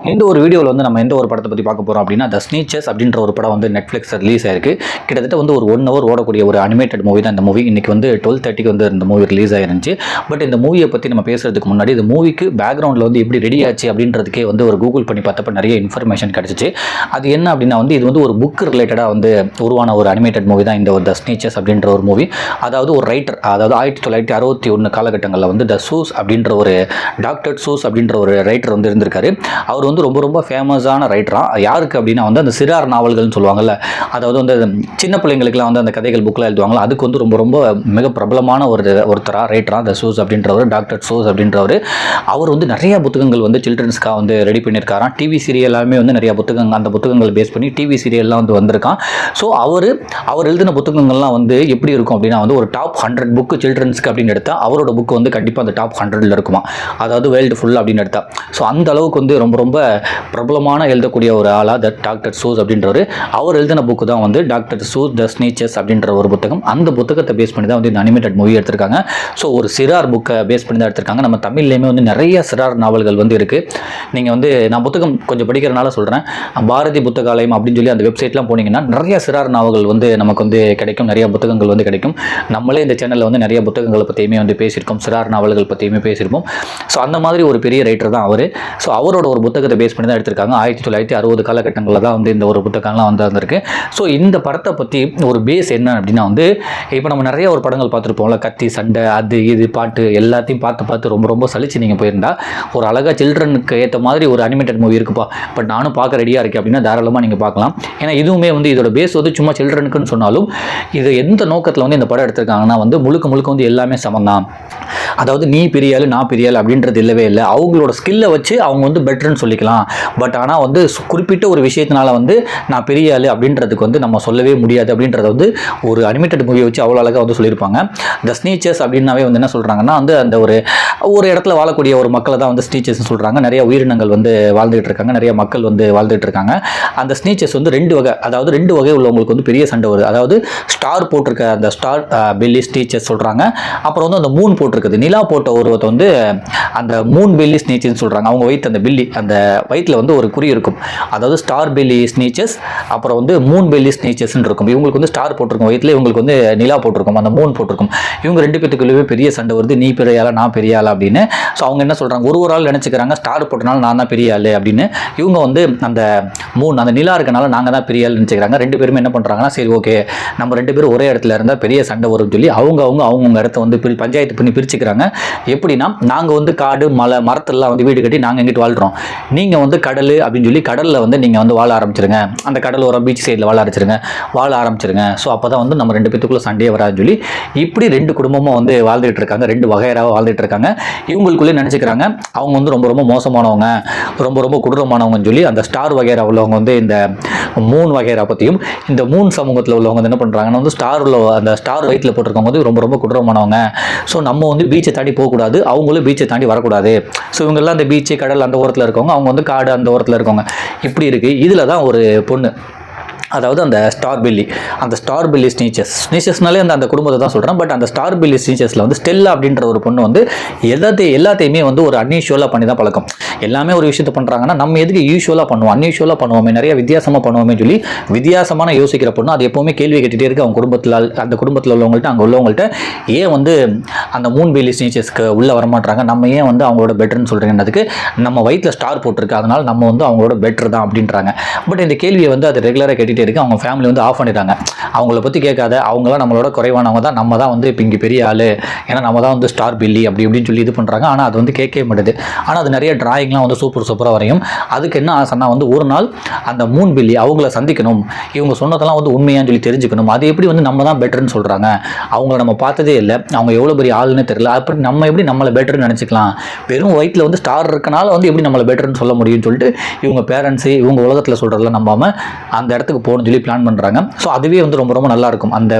இந்த ஒரு வீடியோவில் வந்து நம்ம எந்த ஒரு படத்தை பற்றி பார்க்க போகிறோம் அப்படின்னா த ஸ்னீச்சர்ஸ் அப்படின்ற ஒரு படம் வந்து நெட்ஃப்ளிக்ஸில் ரிலீஸ் ஆயிருக்கு. கிட்டத்தட்ட வந்து ஒரு 1 hour ஓடக்கூடிய ஒரு அனிமேட்டட் மூவி தான் இந்த மூவி. இன்றைக்கி வந்து 12:30 வந்து இந்த மூவி ரிலீஸ் ஆயிருந்துச்சு. பட் இந்த மூவியை பற்றி நம்ம பேசுறதுக்கு முன்னாடி இந்த மூவிக்கு பேக்ரவுண்டில் வந்து எப்படி ரெடி ஆச்சு அப்படின்றதுக்கே வந்து ஒரு கூகுள் பண்ணி பார்த்தப்ப நிறைய இன்ஃபர்மேஷன் கிடச்சிச்சு. அது என்ன அப்படின்னா வந்து இது வந்து ஒரு புக் ரிலேட்டடாக வந்து உருவான ஒரு அனிமேட்டட் மூவி தான் இந்த ஒரு த ஸ்னீச்சர்ஸ் அப்படின்ற ஒரு மூவி. அதாவது ஒரு ரைட்டர், அதாவது 1961 காலகட்டங்களில் வந்து த சூஸ் அப்படின்ற ஒரு டாக்டர் சூஸ் அப்படின்ற ஒரு ரைட்டர் வந்து இருந்திருக்காரு. அவர் வந்து ரொம்ப ரொம்ப ஃபேமஸான ரைட்டரா. யாருக்கு அப்படின்னா வந்து அந்த சிறார் நாவல்கள்னு சொல்லுவாங்கல்ல, அதாவது வந்து சின்ன பிள்ளைங்களுக்குலாம் வந்து அந்த கதைகள் புக்கில் எழுதுவாங்களா, அதுக்கு வந்து ரொம்ப ரொம்ப மிக பிரபலமான ஒருத்தரா ரைட்டரா த சூஸ் அப்படின்றவர், டாக்டர் சூஸ் அப்படின்றவர். அவர் வந்து நிறைய புத்தகங்கள் வந்து சில்ட்ரன்ஸ்க்காக வந்து ரெடி பண்ணியிருக்காராம். டிவி சீரியலாமே வந்து நிறைய புத்தகங்கள், அந்த புத்தகங்கள் பேஸ் பண்ணி டிவி சீரியல்லாம் வந்து வந்திருக்கான். ஸோ அவர் எழுதின புத்தகங்கள்லாம் வந்து எப்படி இருக்கும் அப்படின்னா வந்து ஒரு டாப் 100 புக்கு சில்ட்ரன்ஸ்க்கு அப்படின்னு எடுத்தால் அவரோட புக்கு வந்து கண்டிப்பாக அந்த டாப் 100ல் இருக்குமா, அதாவது வேர்ல்டு ஃபுல் அப்படின்னு எடுத்தா. ஸோ அந்த அளவுக்கு வந்து ரொம்ப ரொம்ப பிரபலமான எழுதக்கூடிய ஒரு ஆளாக டாக்டர் சூஸ் அப்படின்றவர். அவர் எழுதின புக்கு தான் வந்து டாக்டர் சூஸ் த ஸ்னீச்சர்ஸ் அப்படின்ற ஒரு புத்தகம். அந்த புத்தகத்தை பேஸ் பண்ணி தான் வந்து இந்த அனிமேட்டட் மூவி எடுத்திருக்காங்க. ஸோ ஒரு சிறார் புக்கை பேஸ் பண்ணி தான் எடுத்திருக்காங்க. நம்ம தமிழ்லேயுமே வந்து நிறைய சிறார் நாவல்கள் வந்து இருக்குது. நீங்கள் வந்து நான் புத்தகம் கொஞ்சம் படிக்கிறனால சொல்கிறேன். பாரதி புத்தகாலயம் அப்படின்னு சொல்லி அந்த வெப்சைட்லாம் போனீங்கன்னா நிறைய சிறார் நாவல்கள் வந்து நமக்கு வந்து கிடைக்கும், நிறைய புத்தகங்கள் வந்து கிடைக்கும். நம்மளே இந்த சேனலில் வந்து நிறைய புத்தகங்களை பற்றியுமே வந்து பேசியிருக்கோம், சிறார் நாவல்கள் பற்றியுமே பேசியிருப்போம். ஸோ அந்த மாதிரி ஒரு பெரிய ரைட்டர் தான் அவர். ஸோ அவரோட ஒரு புத்தகத்தை பேஸ் பண்ணி தான் எடுத்திருக்காங்க. 1960 காலகட்டங்களில் தான் வந்து இந்த ஒரு புத்தகம்லாம் வந்திருக்கு. ஸோ இந்த படத்தை பற்றி ஒரு பேஸ் என்ன அப்படின்னா வந்து இப்போ நம்ம நிறைய ஒரு படங்கள் பார்த்துருப்போம்ல, கத்தி சண்டை அது இது பாட்டு எல்லாத்தையும் பார்த்து ரொம்ப ரொம்ப சலிச்சு நீங்கள் போயிருந்தா ஒரு அழகாக சில்ட்ரனுக்கு ஏற்ற மாதிரி ஒரு அனிமேட்டட் மூவி இருக்குப்பா, பட் நானும் பார்க்க ரெடியாக இருக்கேன் அப்படின்னா தாராளமாக நீங்கள் பார்க்கலாம். ஏன்னா இதுவுமே வந்து இதோட பேஸ் வந்து சும்மா சில்ட்ரனுக்குன்னு சொன்னாலும் இது எந்த நோக்கத்தில் வந்து இந்த படம் எடுத்திருக்காங்கன்னா வந்து முழுக்க முழுக்க வந்து எல்லாமே சமம் தான். அதாவது நீ பெரியாள் நான் பெரியாள் அப்படின்றது இல்லவே இல்லை. அவங்களோட ஸ்கில்லை வச்சு அவங்க வந்து பெட்டர்ன்னு சொல்லிக்கலாம். பட் ஆனால் வந்து குறிப்பிட்ட ஒரு விஷயத்தினால வந்து நான் பெரியாள் அப்படின்றதுக்கு வந்து நம்ம சொல்லவே முடியாது அப்படின்றத வந்து ஒரு அனிமேட்டட் மூவியை வச்சு அவ்வளோ அழகாக வந்து சொல்லியிருப்பாங்க. த ஸ்னீச்சர்ஸ் அப்படின்னாவே வந்து என்ன சொல்கிறாங்கன்னா வந்து அந்த ஒரு இடத்துல வாழக்கூடிய ஒரு மக்களை தான் வந்து ஸ்னீச்சர்ஸ்னு சொல்கிறாங்க. நிறைய உயிரினங்கள் வந்து வாழ்ந்துகிட்டு இருக்காங்க, நிறைய மக்கள் வந்து வாழ்ந்துகிட்டு இருக்காங்க. அந்த ஸ்னீச்சர்ஸ் வந்து 2 வகை, அதாவது 2 வகை உள்ளவங்களுக்கு வந்து பெரிய சண்டை வருது. அதாவது ஸ்டார் போட்டிருக்க அந்த ஸ்டார் பெல்லி ஸ்னீச்சர்ஸ் சொல்கிறாங்க. அப்புறம் வந்து அந்த மூன் போட்டிருக்குது, நிலா போட்ட ஒருவத்தை வந்து அந்த மூன் பெல்லி ஸ்னீச்சர்ஸ் சொல்கிறாங்க. அவங்க வயிற்று அந்த பில்லி, அந்த வயிற்றில் வந்து ஒரு குறி இருக்கும். அதாவது ஸ்டார் பெல்லி ஸ்னீச்சர்ஸ் அப்புறம் வந்து மூன் பெல்லி ஸ்னீச்சர்ஸ்ன்னு இருக்கும். இவங்களுக்கு வந்து ஸ்டார் போட்டிருக்கும் வயிற்றில், இவங்களுக்கு வந்து நிலா போட்டிருக்கும், அந்த மூன் போட்டிருக்கும். இவங்க 2 பேத்துக்குள்ளே பெரிய சண்டை வருது, நீ பெரிய ஆளா நான் பெரிய ஆளா அப்படின்னு. ஸோ அவங்க என்ன சொல்கிறாங்க, ஒரு ஆள் நினச்சிக்கிறாங்க ஸ்டார் போட்டனால நான் தான் பெரிய ஆள் அப்படின்னு. இவங்க வந்து அந்த மூன் அந்த நிலா இருக்கனால நாங்கள் தான் பெரிய ஆள் நினச்சிக்கிறாங்க. 2 பேருமே என்ன பண்ணுறாங்கன்னா சரி ஓகே நம்ம 2 பேரும் ஒரே இடத்துல இருந்தால் பெரிய சண்டை வரும்னு சொல்லி அவங்க இடத்த வந்து பஞ்சாயத்து பண்ணி பிரிச்சுக்கிறாங்க. எப்படின்னா நாங்கள் வந்து காடு மலை மரத்தெல்லாம் வந்து வீடு கட்டி நாங்கள் எங்கிட்டு வாழ்கிறோம், நீங்கள் வந்து கடல் அப்படின்னு சொல்லி கடலில் வந்து நீங்கள் வந்து வாழ ஆரம்பிச்சிருங்க, அந்த கடலோரம் பீச் சைடில் வாழ ஆரம்பிச்சிருங்க. ஸோ அப்போ தான் வந்து நம்ம 2 பேத்துக்குள்ளே சண்டையே வராதுன்னு சொல்லி இப்படி 2 குடும்பமும் வந்து வாழ்ந்துகிட்டு இருக்காங்க, 2 வகையராக வாழ்ந்துட்டு இருக்காங்க. இவங்களுக்குள்ளே நினச்சிக்கிறாங்க அவங்க வந்து ரொம்ப ரொம்ப மோசமானவங்க, ரொம்ப ரொம்ப கொடூரமானவங்கன்னு சொல்லி அந்த ஸ்டார் வகையரா உள்ளவங்க வந்து இந்த மூன் வகையரா பற்றியும், இந்த மூன் சமூகத்தில் உள்ளவங்க வந்து என்ன பண்ணுறாங்கன்னா வந்து அந்த ஸ்டார் வயிற்றில் போட்டிருக்கவங்க வந்து ரொம்ப ரொம்ப கொடூரமானவங்க. ஸோ நம்ம வந்து பீச்சை தாண்டி போகக்கூடாது, அவங்களும் பீச்சை தாண்டி வரக்கூடாது. ஸோ இவங்கெல்லாம் அந்த பீச்சு கடல் அந்த ஓரத்தில் இருக்கவங்க, அவங்க வந்து காடு அந்த ஓரத்தில் இருக்கவங்க. இப்படி இருக்குது. இதில் தான் ஒரு பொண்ணு, அதாவது அந்த ஸ்டார் பெல்லி ஸ்னீச்சர்ஸ்னாலே அந்த குடும்பத்தை தான் சொல்கிறேன். பட் அந்த ஸ்டார் பெல்லி ஸ்னீச்சர்ஸில் வந்து ஸ்டெல்லா அப்படின்ற ஒரு பொண்ணு வந்து எல்லாத்தையுமே வந்து ஒரு அன்யூஷுவலாக பண்ணி தான் பழக்கம். எல்லாமே ஒரு விஷயத்தை பண்ணுறாங்கன்னா நம்ம எதுக்கு யூஷுவலாக பண்ணுவோம், அன்யூஷுவலாக பண்ணுவோமே, நிறைய வித்தியாசமாக பண்ணுவோமே சொல்லி வித்தியாசமான யோசிக்கிற பொண்ணு. அது எப்போவுமே கேள்வி கேட்டுகிட்டே இருக்குது அவங்க அந்த குடும்பத்தில் உள்ளவங்கள்ட்ட, அங்கே உள்ளவங்கள்ட்ட ஏன் வந்து அந்த மூன் பெல்லி ஸ்னீச்சர்ஸ்க்கு உள்ளே வரமாட்டாங்க, நம்ம ஏன் வந்து அவங்களோட பெட்டர்னு சொல்கிறீங்கன்றதுக்கு நம்ம வயிற்றில் ஸ்டார் போட்டிருக்கு அதனால் நம்ம வந்து அவங்களோட பெட்டர் தான் அப்படின்றாங்க. பட் இந்த கேள்வியை வந்து அது ரெகுலராக கேட்டுகிட்டே இருக்கு. அவங்க ஃபேமிலி வந்து ஆஃப் பண்ணிட்டாங்க, அவங்கள பற்றி கேட்காத, அவங்களாம் நம்மளோட குறைவானவங்க தான், நம்ம தான் வந்து இப்போ இங்கே பெரிய ஆள், ஏன்னா நம்ம தான் வந்து ஸ்டார் பெல்லி அப்படி இப்படின்னு சொல்லி இது பண்ணுறாங்க. ஆனால் அது வந்து கேட்கவே மாட்டுது. ஆனால் அது நிறைய டிராயிங்லாம் வந்து சூப்பராக வரையும். அதுக்கு என்ன ஆசைன்னா வந்து ஒரு நாள் அந்த மூன் பெல்லி அவங்கள சந்திக்கணும், இவங்க சொன்னதெல்லாம் வந்து உண்மையான்னு சொல்லி தெரிஞ்சுக்கணும். அது எப்படி வந்து நம்ம தான் பெட்டர்னு சொல்கிறாங்க, அவங்கள நம்ம பார்த்ததே இல்லை, அவங்க எவ்வளோ பெரிய ஆளுன்னு தெரியல, அப்படி நம்ம எப்படி நம்மளை பெட்டர்னு நினச்சிக்கலாம், வெறும் வயிற்றில் வந்து ஸ்டார் இருக்கனால வந்து எப்படி நம்மளை பெட்டர்னு சொல்ல முடியும்னு சொல்லிட்டு இவங்க பேரண்ட்ஸு இவங்க உலகத்தில் சொல்கிறதெல்லாம் நம்பாமல் அந்த இடத்துக்கு போகணும்னு சொல்லி பிளான் பண்ணுறாங்க. ஸோ அதுவே வந்து ரொம்ப ரொம்ப நல்லாயிருக்கும்.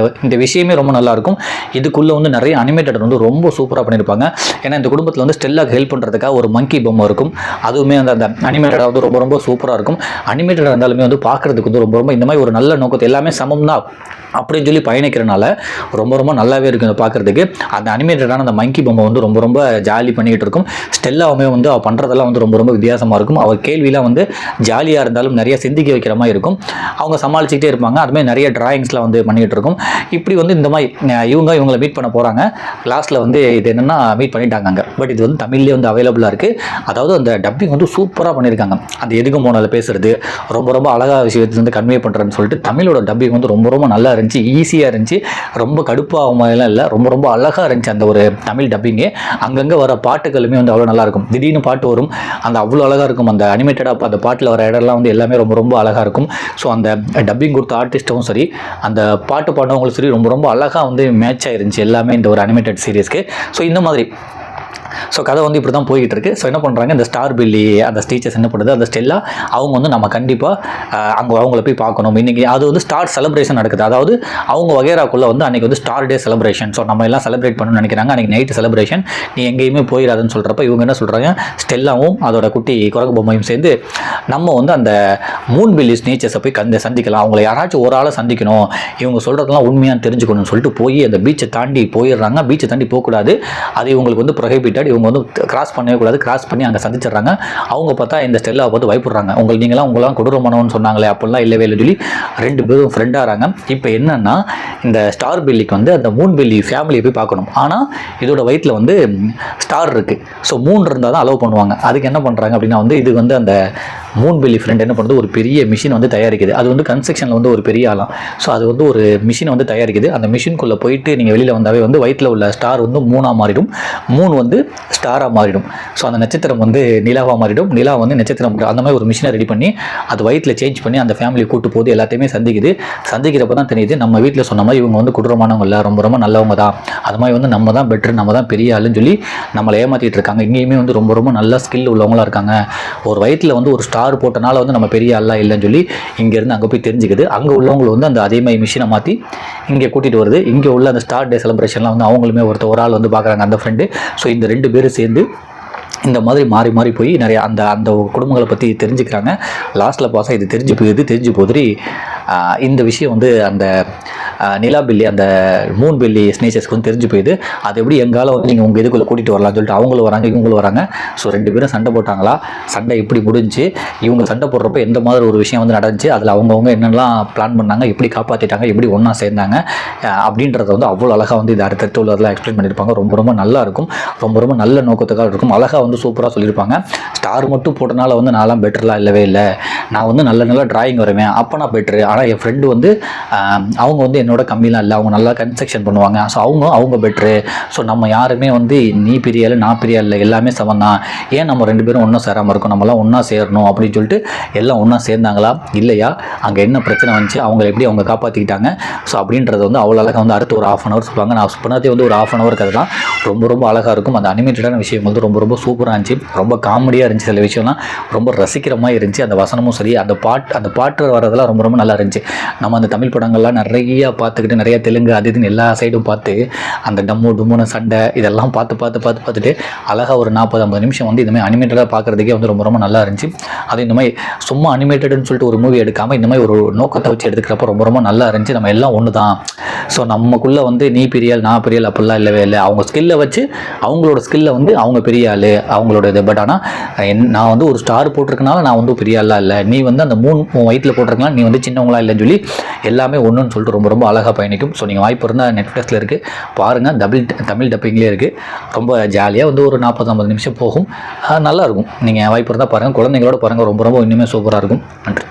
இந்த விஷயமே ரொம்ப நல்லாயிருக்கும். இதுக்குள்ளே வந்து நிறைய அனிமேட்டட் வந்து ரொம்ப சூப்பராக பண்ணியிருப்பாங்க. ஏன்னா இந்த குடும்பத்தில் வந்து ஸ்டெல்லாக்கு ஹெல்ப் பண்ணுறதுக்காக ஒரு மங்கி பொம்மை இருக்கும். அதுவுமே அந்த அனிமேட்டடாக வந்து ரொம்ப ரொம்ப சூப்பராக இருக்கும். அனிமேட்டடாக இருந்தாலுமே வந்து பார்க்குறதுக்கு வந்து ரொம்ப ரொம்ப இந்த மாதிரி ஒரு நல்ல நோக்கத்தை எல்லாமே சமம் தான் அப்படின்னு சொல்லி பயணிக்கிறனால ரொம்ப ரொம்ப நல்லாவே இருக்கும் பார்க்குறதுக்கு. அந்த அனிமேட்டடான அந்த மங்கி பொம்மை வந்து ரொம்ப ரொம்ப ஜாலி பண்ணிக்கிட்டு இருக்கும். ஸ்டெல்லாவுமே வந்து அவள் பண்ணுறதெல்லாம் வந்து ரொம்ப ரொம்ப வித்தியாசமாக இருக்கும். அவள் கேள்விலாம் வந்து ஜாலியாக இருந்தாலும் நிறைய சிந்திக்க வைக்கிற மாதிரி இருக்கும். அவங்க சமாளிச்சுக்கிட்டே இருப்பாங்க. அதுமாதிரி நிறைய டிராயிங்ஸ்லாம் வந்து பண்ணிகிட்டு இருக்கும். இப்படி வந்து இந்த மாதிரி இவங்களை மீட் பண்ண போகிறாங்க. லாஸ்ட்டில் வந்து இது என்னென்னா மீட் பண்ணிட்டாங்க அங்கே. பட் இது வந்து தமிழ்லேயே வந்து அவைலபிளாக இருக்குது. அதாவது அந்த டப்பிங் வந்து சூப்பராக பண்ணியிருக்காங்க. அந்த எதுக்கும் போனால பேசுகிறது ரொம்ப ரொம்ப அழகாக விஷயத்தை வந்து கன்வே பண்ணுறேன்னு சொல்லிட்டு தமிழோட டப்பிங் வந்து ரொம்ப ரொம்ப நல்லா இருந்துச்சு. ஈஸியாக இருந்துச்சு. ரொம்ப கடுப்பாக மாதிரிலாம் இல்லை. ரொம்ப ரொம்ப அழகாக இருந்துச்சு அந்த ஒரு தமிழ் டப்பிங்கு. அங்கங்கே வர பாட்டுகளுமே வந்து அவ்வளோ நல்லாயிருக்கும். திடீர்னு பாட்டு வரும். அந்த அவ்வளோ அழகாக இருக்கும். அந்த அனிமேட்டடாக அந்த பாட்டில் வர இடம்லாம் வந்து எல்லாமே ரொம்ப ரொம்ப அழகாக இருக்கும். ஸோ அந்த டப்பிங் கொடுத்த ஆர்டிஸ்ட்டும் சரி, அந்த பாட்டு பாடுறவங்களும் சரி ரொம்ப ரொம்ப அழகாக வந்து மேட்ச் ஆயிருந்துச்சு எல்லாமே இந்த ஒரு அனிமேட்டட் சீரிஸ்க்கு. ஸோ இந்த மாதிரி ஸோ கதை வந்து இப்படி தான் போய்கிட்டு இருக்குது. ஸோ என்ன பண்ணுறாங்க, இந்த ஸ்டார் பில்லி அந்த டீச்சர்ஸ் என்ன பண்ணுறது, அந்த ஸ்டெல்லா அவங்க வந்து நம்ம கண்டிப்பாக அவங்கள போய் பார்க்கணும். இன்றைக்கி அது வந்து ஸ்டார் செலிப்ரேஷன் நடக்குது. அதாவது அவங்க வகைராக்குள்ளே வந்து அன்றைக்கி வந்து ஸ்டார் டே செலிப்ரேஷன். ஸோ நம்ம எல்லாம் செலிப்ரேட் பண்ணணும்னு நினைக்கிறாங்க. அன்றைக்கி நைட்டு செலிப்ரேஷன், நீ எங்கேயுமே போயிடாதுன்னு சொல்கிறப்ப இவங்க என்ன சொல்கிறாங்க, ஸ்டெல்லாவும் அதோட குட்டி குரங்கு பொம்மையும் சேர்ந்து நம்ம வந்து அந்த மூன் பில்லிஸ் நேச்சர்ஸை போய் சந்திக்கலாம். அவங்கள யாராச்சும் ஒரு ஆளை சந்திக்கணும், இவங்க சொல்கிறதெல்லாம் உண்மையாக தெரிஞ்சுக்கணும்னு சொல்லிட்டு போய் அந்த பீச்சை தாண்டி போயிடுறாங்க. பீச்சை தாண்டி போகக்கூடாது, அது இவங்களுக்கு வந்து ப்ரொஹிபிட்டட். இவங்க வந்து கிராஸ் பண்ணவே கூடாது. கிராஸ் பண்ணி அங்கே சந்திச்சிடுறாங்க. அவங்க பார்த்தா இந்த ஸ்டெல்லாவை பார்த்து பயப்படுறாங்க. உங்களாம் கொடூரமானவன்னு சொன்னாங்களே, அப்படிலாம் இல்லவே இல்லை சொல்லி 2 பேரும் ஃப்ரெண்டாகிறாங்க. இப்போ என்னன்னா, இந்த ஸ்டார் பில்லிக்கு வந்து அந்த மூன் பில்லி ஃபேமிலியை போய் பார்க்கணும். ஆனால் இதோட வயிற்றில் வந்து ஸ்டார் இருக்குது. ஸோ 3 இருந்தால் தான் அலோவ் பண்ணுவாங்க. அதுக்கு என்ன பண்ணுறாங்க அப்படின்னா வந்து இது வந்து அந்த மூன் பில்லி ஃப்ரெண்ட் என்ன பண்ணுறது, ஒரு பெரிய மிஷின் வந்து தயாரிக்குது. அது வந்து கன்ஸ்ட்ரக்ஷனில் வந்து ஒரு பெரிய ஆளாம். ஸோ அது வந்து ஒரு மிஷினை வந்து தயாரிக்குது. அந்த மிஷினுக்குள்ளே போயிட்டு நீங்கள் வெளியில் வந்தாவே வந்து வயிற்றில் உள்ள ஸ்டார் வந்து 3ஆக மாறிடும். 3 வந்து ஸ்டாராக மாறிடும். ஸோ அந்த நட்சத்திரம் வந்து நிலாவாக மாறிடும். நிலா வந்து நட்சத்திரம். அந்த மாதிரி ஒரு மிஷினை ரெடி பண்ணி அது வயிற்றில் சேஞ்ச் பண்ணி அந்த ஃபேமிலியை கூட்டு போது எல்லாத்தையுமே சந்திக்கிறப்ப தான் தெரியுது, நம்ம வீட்டில் சொன்ன மாதிரி இவங்க வந்து கொடூரமானவங்க இல்லை, ரொம்ப ரொம்ப நல்லவங்க தான். அது மாதிரி வந்து நம்ம தான் பெட்ரு, நம்ம தான் பெரிய ஆளுன்னு சொல்லி நம்மளை ஏமாற்றிட்டு இருக்காங்க. இங்கேயுமே வந்து ரொம்ப ரொம்ப நல்ல ஸ்கில் உள்ளவங்களாக இருக்காங்க. ஒரு வயிற்றில் வந்து ஒரு ஸ்டார் போட்டனால வந்து நம்ம பெரிய ஆளாக இல்லைன்னு சொல்லி இங்கேருந்து அங்கே போய் தெரிஞ்சுக்குது. அங்கே உள்ளவங்களை வந்து அந்த அதே மாதிரி மிஷினை மாற்றி இங்கே கூட்டிகிட்டு வருது. இங்கே உள்ள அந்த ஸ்டார் டே செலிப்ரேஷன்லாம் வந்து அவங்களுமே ஒரு ஆள் வந்து பார்க்குறாங்க, அந்த ஃப்ரெண்டு. ஸோ இந்த 2 பேரும் சேர்ந்து இந்த மாதிரி மாறி மாறி போய் நிறைய அந்த குடும்பங்களை பற்றி தெரிஞ்சுக்கிறாங்க. லாஸ்ட்டில் பாசம் இது தெரிஞ்சு போதுரி இந்த விஷயம் வந்து அந்த நிலா பில்லி அந்த மூன் பில்லி ஸ்னேச்சர்ஸ்க்கு வந்து தெரிஞ்சு போயிடுது. அது எப்படி எங்கால வந்து நீங்கள் உங்கள் இதுக்குள்ளே கூட்டிகிட்டு வரலாம்னு சொல்லிட்டு அவங்களும் வராங்க, இவங்களும் வராங்க. ஸோ 2 பேரும் சண்டை போட்டாங்களா, சண்டை எப்படி முடிஞ்சு, இவங்க சண்டை போடுறப்ப எந்த மாதிரி ஒரு விஷயம் வந்து நடந்துச்சு, அதில் அவங்கவுங்க என்னெல்லாம் பிளான் பண்ணாங்க, எப்படி காப்பாற்றிட்டாங்க, எப்படி ஒன்றா சேர்ந்தாங்க அப்படின்றத வந்து அவ்வளோ அழகாக வந்து இது அடுத்தடுத்து உள்ளதெல்லாம் எக்ஸ்பிளைன் பண்ணியிருப்பாங்க. ரொம்ப ரொம்ப நல்லா இருக்கும். ரொம்ப ரொம்ப நல்ல நோக்கத்துக்காக இருக்கும். அழகாக வந்து சூப்பராக சொல்லியிருப்பாங்க. ஸ்டார் மட்டும் போட்டனால வந்து நான்லாம் பெட்டர்லாம் இல்லவே இல்லை, நான் வந்து நல்ல டிராயிங் வருவேன், அப்போ நான் பெட்ரு. ஆனால் என் ஃப்ரெண்டு வந்து அவங்க வந்து என்னோட கம்மிலாம் இல்லை, அவங்க நல்லா கன்ஸ்ட்ரக்ஷன் பண்ணுவாங்க. ஸோ அவங்க பெட்ரு. ஸோ நம்ம யாருமே வந்து நீ பெரிய ஆள் நான் பெரிய ஆள் எல்லாமே சமம் தான், ஏன் நம்ம 2 பேரும் ஒன்றா சேராமல் இருக்கோம், நம்மளாம் ஒன்றா சேரணும் அப்படின்னு சொல்லிட்டு எல்லாம் ஒன்றா சேர்ந்தாங்களா இல்லையா, அங்கே என்ன பிரச்சனை வந்துச்சு, அவங்க காப்பாற்றிக்கிட்டாங்க. ஸோ அப்படின்றது வந்து அவ்வளோ அழகாக வந்து அடுத்து ஒரு 1/2 hour சொல்லுவாங்க. நான் சொன்னதே வந்து ஒரு 1/2 hour கதை தான். ரொம்ப ரொம்ப அழகாக இருக்கும். அந்த அனிமேட்டடான விஷயம் வந்து ரொம்ப ரொம்ப சூப்பராக இருந்துச்சு. ரொம்ப காமெடியாக இருந்துச்சு. சில விஷயம்லாம் ரொம்ப ரசிக்கிற மாதிரி இருந்துச்சு. அந்த வசனமும் சரி, அந்த பாட்டு வரதெல்லாம் ரொம்ப ரொம்ப நல்லா இருந்துச்சு. நம்ம அந்த தமிழ் படங்கள்லாம் நிறைய பார்த்துக்கிட்டு நிறைய தெலுங்கு அது இதுன்னு எல்லா சைடும் பார்த்து அந்த டம்முன்னு சண்டை இதெல்லாம் பார்த்துட்டு அழகாக ஒரு 40-50 நிமிஷம் வந்து இந்த மாதிரி அனிமேட்டடாக பார்க்குறதுக்கே வந்து ரொம்ப ரொம்ப நல்லா இருந்துச்சு. அது இந்த மாதிரி சும்மா அனிமேட்டடுன்னு சொல்லிட்டு ஒரு மூவி எடுக்காமல் இந்த மாதிரி ஒரு நோக்கத்தை வச்சு எடுத்துக்கிறப்ப ரொம்ப ரொம்ப நல்லா இருந்துச்சு. நம்ம எல்லாம் ஒன்று தான். ஸோ நமக்குள்ளே வந்து நீ பெரிய ஆள் நான் பெரிய ஆள் அப்படிலாம் இல்லவே இல்லை. அவங்க ஸ்கில்லை வச்சு அவங்களோட ஸ்கில்லை வந்து அவங்க பெரிய ஆள் அவங்களோட இது. பட் ஆனால் நான் வந்து ஒரு ஸ்டார் போட்டிருக்கனால நான் வந்து பெரிய ஆளாக இல்லை, நீ வந்து அந்த 3 வயிற்றில் போட்டிருக்கலாம், நீ வந்து சின்னவங்களா இல்லைன்னு சொல்லி எல்லாமே ஒன்றுன்னு சொல்லிட்டு ரொம்ப ரொம்ப அழகாக பயணிக்கும். ஸோ நீங்கள் வாய்ப்பு இருந்தால் நெட்ஃப்ளிக்ஸில் இருக்குது பாருங்கள். தமிழ் டப்பிங்லேயே இருக்குது. ரொம்ப ஜாலியாக வந்து ஒரு 40-50 நிமிஷம் போகும். நல்லாயிருக்கும். நீங்கள் வாய்ப்பு இருந்தால் பாருங்கள், குழந்தைங்களோட பாருங்கள். ரொம்ப ரொம்ப இன்னுமே சூப்பராக இருக்கும். நன்றி.